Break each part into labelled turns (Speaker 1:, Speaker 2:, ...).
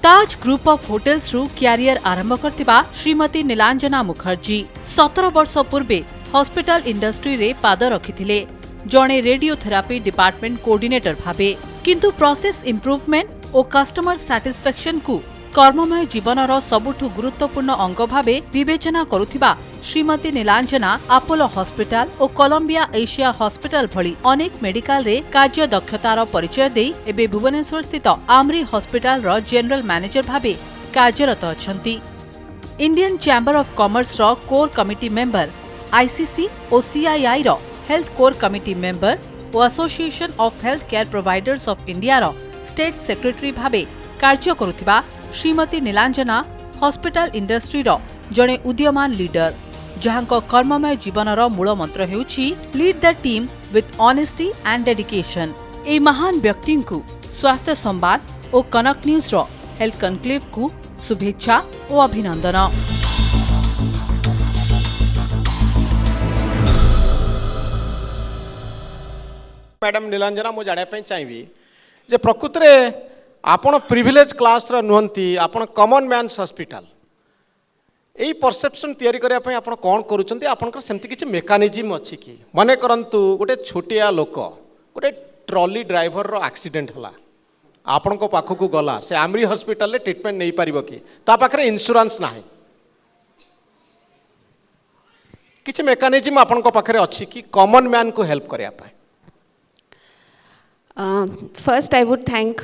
Speaker 1: Taj group of hotels रु career आरंभ करथिबा श्रीमती नीलांजना मुखर्जी 17 वर्ष पूर्वे हॉस्पिटल इंडस्ट्री रे पाद रखिथिले। जणे रेडियोथेरापी डिपार्टमेंट कोऑर्डिनेटर भाबे, किंतु प्रोसेस इंप्रूवमेंट और कस्टमर सैटिस्फैक्शन को कर्ममय जीवनर सबुठु गुरुत्वपूर्ण अंग भाबे विवेचना करुथिबा श्रीमती नीलांजना अपोलो हॉस्पिटल और कोलंबिया एशिया हॉस्पिटल भली अनेक मेडिकल रे कार्य दक्षतार परिचय दे एबे भुवनेश्वर स्थित आमरी हॉस्पिटल रो जनरल मैनेजर भाबे कार्यरत अछंती। इंडियन चैम्बर ऑफ कॉमर्स रो कोर कमिटी मेंबर, आईसीसी और सीआईआई रो हेल्थ कोर कमिटी मेंबर और Association of Health Care Providers of India रो स्टेट सेक्रेटरी भाबे कार्य करुथिबा श्रीमती नीलांजना हॉस्पिटल इंडस्ट्री रो जणे उद्यमान लीडर, जहांको कर्ममय जीवनर मूल मंत्र हेउछि lead the team with honesty and dedication. ए महान व्यक्ति को स्वास्थ्य संवाद और कनक न्यूज रो हेल्थ कनक्लेव को शुभेच्छा और अभिनंदन।
Speaker 2: मैडम नीलांजना मु जानिया पई चाहिबी जे प्रकृत रे आपण प्रिविलेज क्लास रा नुहंती, आपण कॉमन मैन्स हॉस्पिटल यही परसेप्शन तैयारी करने आप कौन कर सेमती किसी मेकानिजम अच्छी कि मन करंतु गोटे छोटिया लोक गोटे ट्रॉली ड्राइवर रो एक्सीडेंट होला, आपण को पाखक को गला से आमरी हॉस्पिटल ले ट्रीटमेंट नहीं पारिबो कि ता पाखरे इंश्योरेंस नाही, किसी मेकानिजम आपण को पाखरे अच्छी कि कॉमन मैन को हेल्प करिया पाए।
Speaker 3: First, I would thank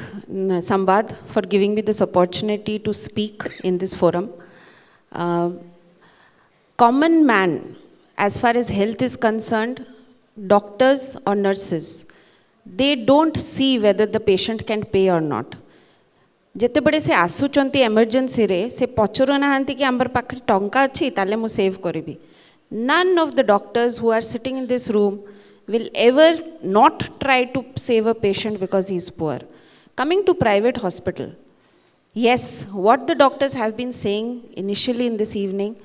Speaker 3: Sambad for giving me this opportunity to speak in this forum. Common man, as far as health is concerned, doctors or nurses, they don't see whether the patient can pay or not. जेते बड़े से आसुचंती emergency रे से पचरो नाहंती कि आमर पाखरे टंका अछि ताले मु save करिबी। None of the doctors who are sitting in this room will ever not try to save a patient because he is poor. Coming to private hospital, yes, what the doctors have been saying initially in this evening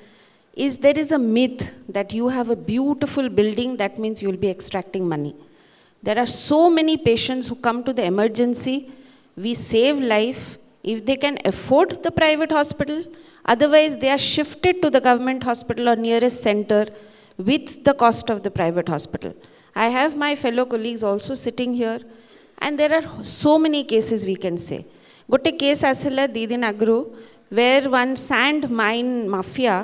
Speaker 3: is there is a myth that you have a beautiful building, that means you will be extracting money. There are so many patients who come to the emergency, we save life if they can afford the private hospital, otherwise they are shifted to the government hospital or nearest center with the cost of the private hospital. I have my fellow colleagues also sitting here, and there are so many cases we can say. Gote case asila didin agru where one sand mine mafia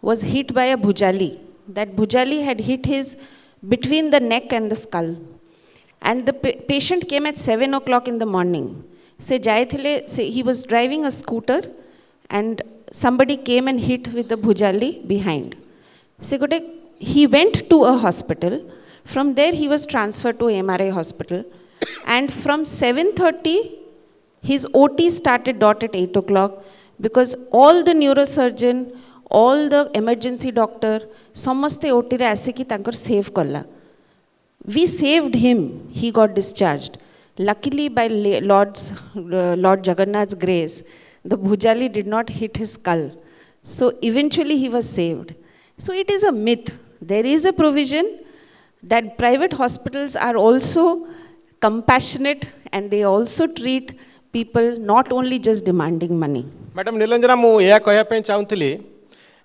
Speaker 3: was hit by a bhujali. That bhujali had hit his between the neck and the skull, and the patient came at 7 o'clock in the morning. He was driving a scooter and somebody came and hit with the bhujali behind. He went to a hospital. From there he was transferred to MRI hospital, and from 7:30 his OT started dot at 8 o'clock because all the neurosurgeon, all the emergency doctor, samaste OT re asiki tankar save kalla. We saved him, he got discharged. Luckily by Lord Jagannath's grace, the bhujali did not hit his skull. So eventually he was saved. So it is a myth. There is a provision that private hospitals are also compassionate and they also treat people not only just demanding money.
Speaker 2: Madam Neelanjana मु या कहया पे चाहूतली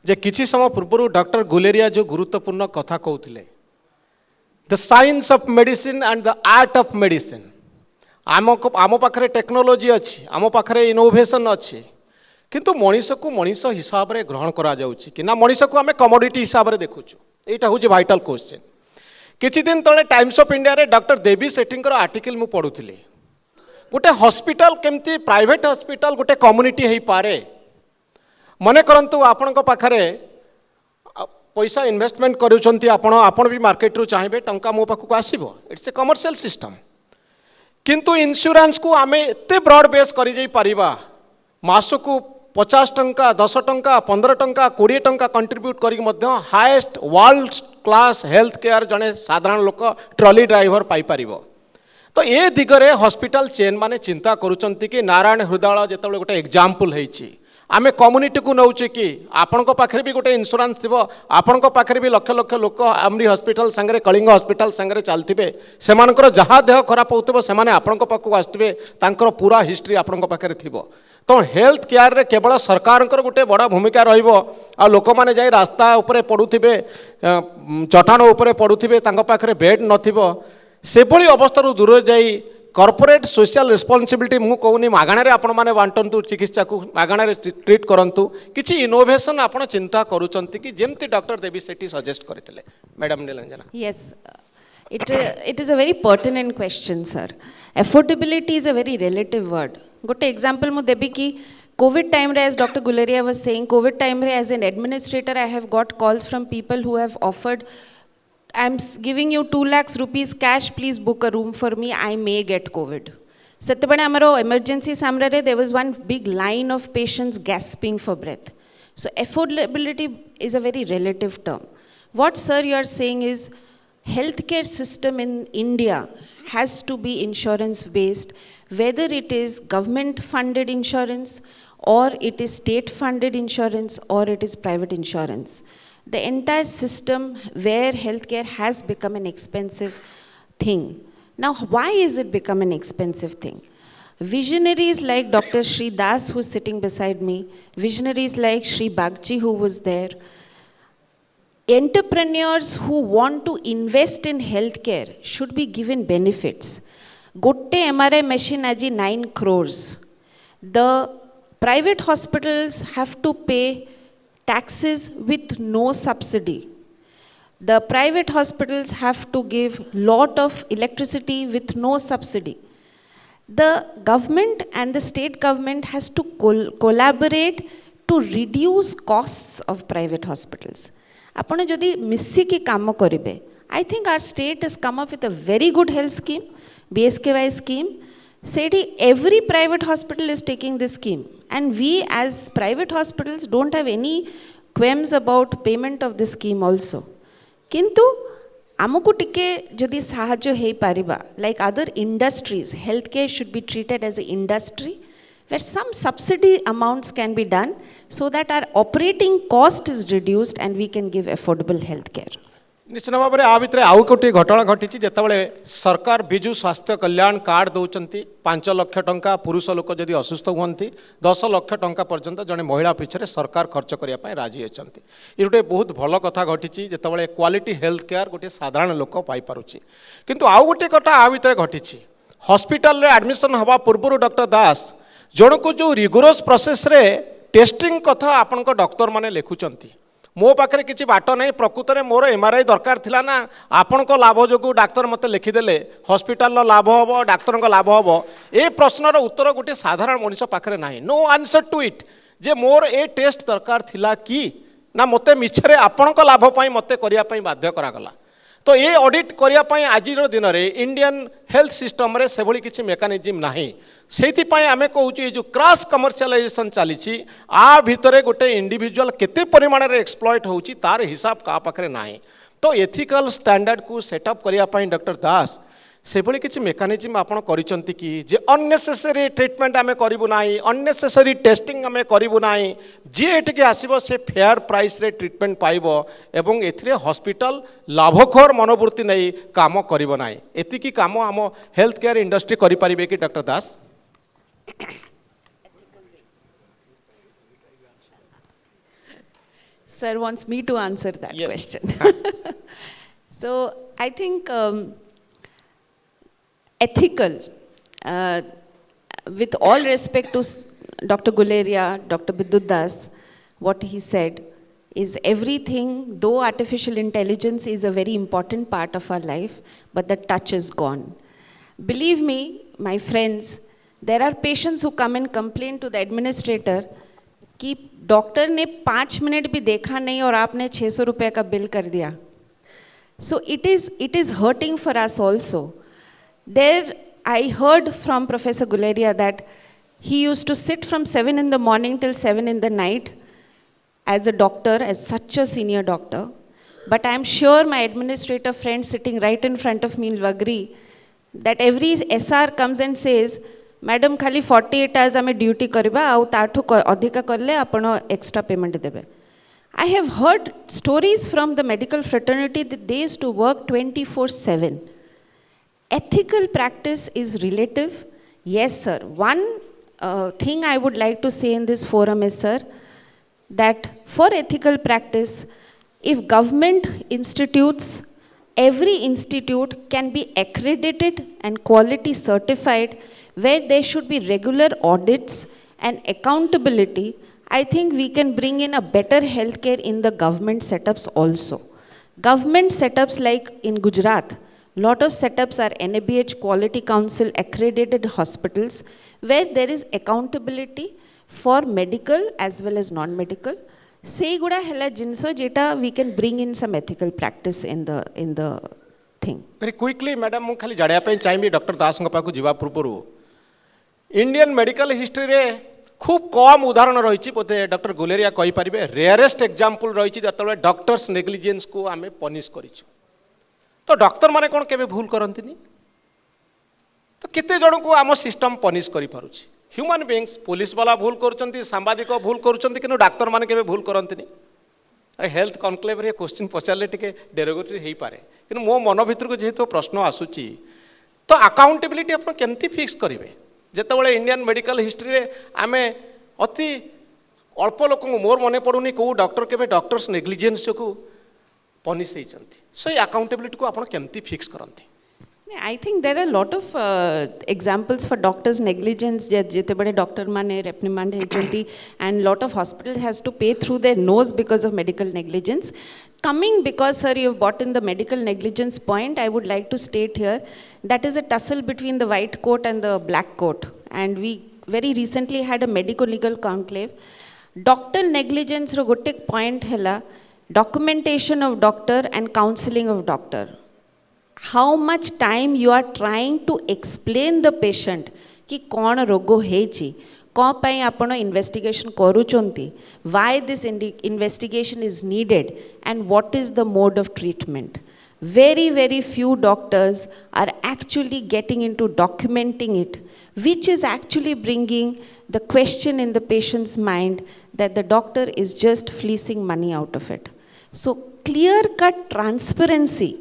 Speaker 2: जे किछि समय पूर्व doctor Guleria जो गुरुत्वपूर्ण कथा कहउथिले, the science of medicine and the art of medicine. आम पाखरे टेक्नोलॉजी अच्छी, आम पाखरे इनोवेशन अच्छी, किंतु मनीष को मनीष हिसाब रे ग्रहण करा जाउछि कि ना मनीष को आमे कमोडिटी हिसाब रे देखुछु। एटा होछि वाइटल क्वेश्चन। किछि दिन तले टाइम्स ऑफ इंडिया रे डॉक्टर देवी सेठींकर आर्टिकल मु पढुथिली, गोटे हॉस्पिटल केमती प्राइवेट हॉस्पिटल गोटे कम्युनिटी हो पारे। मन करंतु आपण पाखरे पैसा इन्वेस्टमेंट करूछंती, आपण भी मार्केट रु चाहिए टंका मो पाखक आसीबो, इट्स ए कमर्शियल सिस्टम। किंतु इंश्योरेंस को आमे एते ब्रॉड बेस करि जाई परिबा, मासको 50 टंका 10 टंका 15 टंका 20 टंका कंट्रीब्यूट करी मध्य highest world class health care जने साधारण लोक ट्रॉली ड्राइवर पाई परिबो। तो ये दिगरे हॉस्पिटल चेन माने चिंता करूचंती कि नारायण हृदय जेतबे गोटे एग्जांपल हेछि, आमे कम्युनिटी को नौचे कि आपण पाखे भी गोटे इंश्योरेंस थी आपण पाखे भी लक्ष लक्ष लोक आमरी हॉस्पिटल सांगे कलिंग हॉस्पिटल सांगे चलते से जहाँ देह खराब होते से आपण पाखक आसवे तांकर पूरा हिस्ट्री आपण पाखे थी तो हेल्थ केयर रे केवल सरकार गोटे बड़ा भूमिका रहा लोक मैंने जाई रास्ता उपरे पड़ुथिबे चटाण उपरे पड़ुथिबे तांको पाखरे बेड नथिबो से भली अवस्था दूर जाई कॉर्पोरेट सोशल रिस्पांसिबिलिटी मु कहूनी मागणार आपण मैंने बांटतु चिकित्सा को मागणार ट्रीट करंतु किछि इनोवेशन आपण चिंता करूचंती कि जेमती डॉक्टर देवी सेठी सजेस्ट करथिले madam Nilanjana
Speaker 3: Yes, it is a very pertinent question, sir. Affordability is a very relative word. गोटे example मु देबी कि COVID time रे, as Dr. Guleria was saying, COVID time रे as an administrator I have got calls from people who have offered, I'm giving you 2 lakhs rupees cash, please book a room for me, I may get COVID. Settebane amaro emergency samra re there was one big line of patients gasping for breath. So affordability is a very relative term. What sir you are saying is healthcare system in India has to be insurance based, whether it is government funded insurance or it is state funded insurance or it is private insurance. The entire system where healthcare has become an expensive thing. Now, why is it become an expensive thing? Visionaries like Dr. Sri Das, who is sitting beside me, visionaries like Sri Bagchi, who was there, entrepreneurs who want to invest in healthcare should be given benefits. Gotte MRI machine aji 9 crores. The private hospitals have to pay taxes with no subsidy. The private hospitals have to give lot of electricity with no subsidy. The government and the state government has to collaborate to reduce costs of private hospitals. Apone jodi missi ki kamo karibe, I think our state has come up with a very good health scheme, BSKY scheme. Sedi every private hospital is taking this scheme, and we as private hospitals don't have any qualms about payment of this scheme also. Kintu amuku tike jodi sahajo hei pariba, like other industries, healthcare should be treated as an industry where some subsidy amounts can be done so that our operating cost is reduced and we can give affordable healthcare.
Speaker 2: निश्चित भाव में आ भितर आउ गोटे घटना घटी जितेबाला सरकार विजु स्वास्थ्य कल्याण कार्ड दौरान 5 लाख टंका पुरुष लोक जदि असुस्थ हुंती 10 लाख टंका पर्यंत जड़े महिला पिछे सरकार खर्च करने राजी होती। ये गोटे बहुत भल कथा घटी जितेबाला क्वालिटी हेल्थ केयर गोटे साधारण लोक पाइपरुची। किंतु आउ गोटे कथा आ भितर घटी हॉस्पिटल एडमिशन हवा पूर्व डॉक्टर दास जन को जो रिगोरस प्रोसेस रे टेस्टिंग कथा आपण डॉक्टर माने लिखुचंती मो पाखे किसी बाट नहीं प्रकृत में मोर एमआरआई दरकार थिला ना आपण लाभ जो डाक्तर मत लिखिदेले हॉस्पिटल लाभ हम डाक्तर लाभ हम ए प्रश्नर उत्तर गोटे साधारण मनीष पाखे ना नो आंसर टू इट जे मोर ए टेस्ट दरकार थिला कि ना मते मिछरे आपण लाभ मते करने बाध्य करागला। तो ये ऑडिट करने आज दिन में इंडियन हेल्थ सिस्टम रे से भली किसी मेकानिज्म नाही से आम कहूँ जो क्रॉस कमर्शियलाइजेशन चली आ भितर गोटे इंडिविजुअल केते परिमाण रे एक्सप्लॉइट होउची तार हिसाब का पाखरे नाही। तो एथिकल स्टैंडर्ड को सेटअप करने डॉक्टर दास से भली किसी मेकानिज्म आपण करिसंती कि जे अननेसेसरी ट्रीटमेंट आमे करिबु नाही अननेसेसरी टेस्टिंग आमे करिबु नाही जे एठके आसीबो से फेयर प्राइस रे ट्रीटमेंट पाइबो एवं एथिरे हॉस्पिटल लाभखोर मनोवृत्ति नहीं काम करिबो नाही। एतिकी काम आम हेल्थ केयर इंडस्ट्री करि परिबे कि doctor Das?
Speaker 3: Sir wants me to answer that
Speaker 2: Yes.
Speaker 3: question. So I think ethical, with all respect to Dr. Guleria, Dr. Bidut Das, what he said is everything, though artificial intelligence is a very important part of our life, but the touch is gone. Believe me, my friends, there are patients who come and complain to the administrator कि doctor ने 5 minute भी देखा नहीं और आपने 600 रुपये का bill कर दिया. So it is hurting for us also. There I heard from Professor Guleria that he used to sit from 7 in the morning till 7 in the night as a doctor, as such a senior doctor. But I am sure my administrator friend sitting right in front of me will agree that every SR comes and says, madam खाली 48 hours आम duty करवा आउ ताठू अधिका करले आपण extra payment देबे. I have heard stories from the medical fraternity that they used to work 24/7. Ethical practice is relative. Yes, sir. One thing I would like to say in this forum is, sir, that for ethical practice, if government institutes, every institute can be accredited and quality certified, where there should be regular audits and accountability, I think we can bring in a better healthcare in the government setups also. Government setups like in Gujarat, lot of setups are NABH Quality Council accredited hospitals where there is accountability for medical as well as non-medical. Seiguda hela jinso jeta we can bring in some ethical practice in the thing.
Speaker 2: Very quickly, madam, ମୁଁ ଖାଲି ଜାଣିବା ପାଇଁ ଚାହିଁବି doctor ଦାସଙ୍କ ପାଖକୁ ଯିବା ପୂର୍ବରୁ Indian medical ହିଷ୍ଟ୍ରିରେ খুব কম উদাহরণ রয়েছে বোধে ডক্টর গুলেরিয়া কইপারিবে রেয়ারেস্ট এক্সাম্পল রয়েছে যেতবে ডক্টরস নেগলিজেন্স কু আমি পনিশ করিছু তো ডক্টর মানে কোন কেবে ভুল করন্তিনি তো কেতে জনকু আম সিস্টম পনিশ করি পারুছি হ্যুমান বিংস পুলিশ বালা ভুল করছন্তি সাংবাদিক ভুল করছন্তি কিন্তু ডাক্তার মানে কেবে ভুল করন্তিনি হেলথ কনক্লেভরে কোশ্চিন পচারলে টিকে ডেରୋগেটরি হই পারে কিন্তু মো মন ভিতরକୁ যেহেতু প্রশ্ন আসুচি তো আকাউন্টেবিলিটি আপন কেমতি ফিক্স করিবে যেতবে ইন্ডিয়ান মেডিকাল হিস্ট্রি আমি অতি অল্প লোক মোর মনে পড়ুনি কেউ ডক্টর কেবে ডক্টরস নেগলিজেন্স যোগু পনিশ হয়েছেন সেই আকাউন্টেবিলিটি কু আপনার কেমতি ফিক্স করতে
Speaker 3: I think there are a lot of examples for doctors negligence jete bade doctor mane reprimand hechonti and lot of hospitals has to pay through their nose because of medical negligence coming because sir you have brought in the medical negligence point I would like to state here that is a tussle between the white coat and the black coat and we very recently had a medico legal conclave doctor negligence ro gotte point hela documentation of doctor and counseling of doctor. How much time you are trying to explain the patient कि कौन रोगो हेची कौन पाई आपण investigation करूचंती why this investigation is needed and what is the mode of treatment. Very few doctors are actually getting into documenting it, which is actually bringing the question in the patient's mind that the doctor is just fleecing money out of it. So clear cut transparency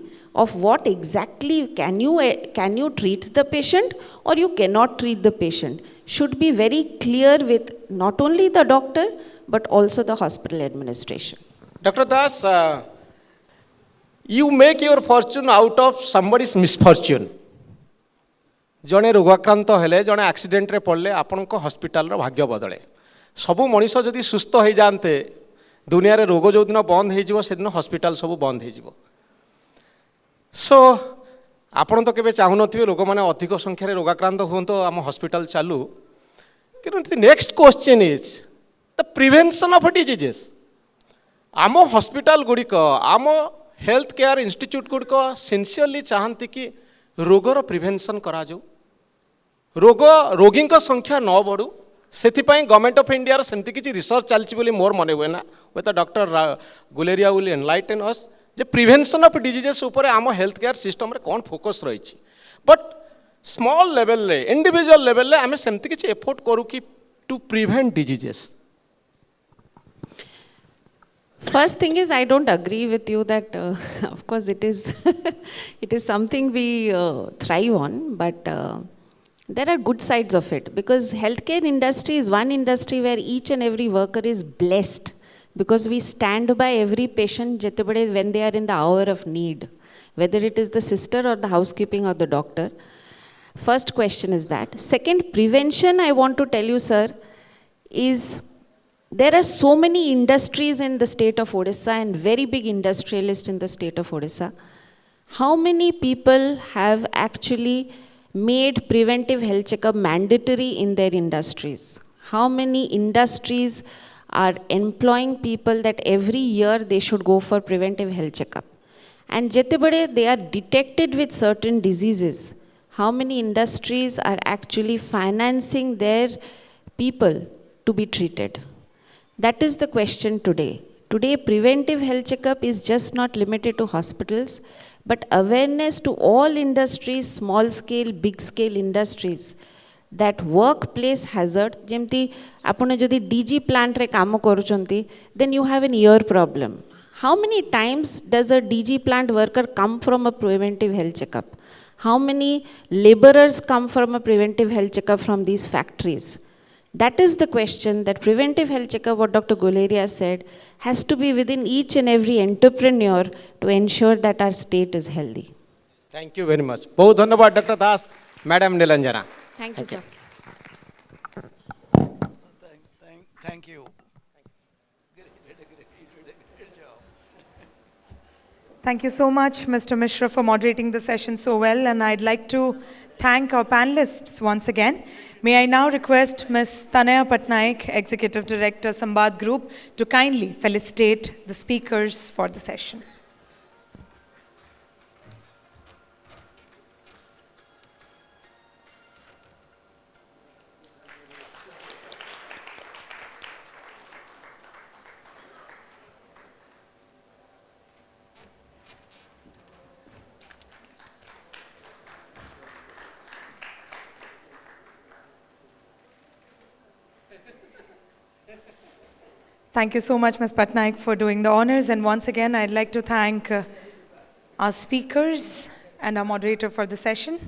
Speaker 3: of what exactly can you treat the patient or you cannot treat the patient should be very clear with not only the doctor but also the hospital administration.
Speaker 2: Dr. Das, you make your fortune out of somebody's misfortune. जड़े रोगाक्रांत हेले जड़े accident रे पड़ले आपण को hospital रो भाग्य बदले सबु मनीष जदि सुस्थ हो जाते दुनिया रे रोग जो दिन बंद हो जिवो से दिन हॉस्पिटल सब बंद हो जिवो सो आपण तो केबे चाहू नथिबे लोक माने अधिक संख्या रे रोगाक्रांत होंतो आम हॉस्पिटल चालू किंतु next question is the prevention of diseases आम हॉस्पिटल गुड़िक आम हेल्थ केयर इंस्टीट्यूट गुड़िक सिंसियरली चाहती कि रोगर प्रिवेंशन करा जाऊ रोगी संख्या न बढ़ू से गवर्नमेंट ऑफ इंडिया सेमती किसी रिसर्च चलती मोर मन हुए ना वे doctor Guleria will enlighten us जे प्रिवेंशन ऑफ डिजीजेस ऊपर आम हेल्थ केयर सिस्टम रे कौन फोकस रही बट स्मॉल लेवल रे इंडिविजुअल लेवल रे आम सेमती किसी एफोर्ट करूँ कि to prevent diseases.
Speaker 3: First thing is I don't agree with you that of course it is it is something we thrive on but there are good sides of it because healthcare industry is one industry where each and every worker is blessed because we stand by every patient when they are in the hour of need whether it is the sister or the housekeeping or the doctor. First question is that. Second, prevention I want to tell you sir is there are so many industries in the state of Odisha and very big industrialists in the state of Odisha. How many people have actually made preventive health checkup mandatory in their industries? How many industries are employing people that every year they should go for preventive health checkup? And jetebade they are detected with certain diseases. How many industries are actually financing their people to be treated? That is the question today. Today, preventive health checkup is just not limited to hospitals, but awareness to all industries, small scale, big scale industries, that workplace hazard, jemti apune jodi DG plant re kamo karuchanti, then you have an ear problem. How many times does a DG plant worker come from a preventive health checkup? How many laborers come from a preventive health checkup from these factories? That is the question that preventive health checkup, what Dr. Guleria said, has to be within each and every entrepreneur to ensure that our state is healthy.
Speaker 2: Thank you very much. बहुत धन्यवाद doctor Das, madam Nilanjana.
Speaker 3: Thank you, sir.
Speaker 4: Thank you.
Speaker 5: Thank you so much, Mr. Mishra, for moderating the session so well, and I'd like to thank our panelists once again. May I now request Ms. Tanaya Patnaik, Executive Director, Sambad Group, to kindly felicitate the speakers for the session. Thank you so much, Ms. Patnaik, for doing the honors. And once again, I'd like to thank our speakers and our moderator for the session.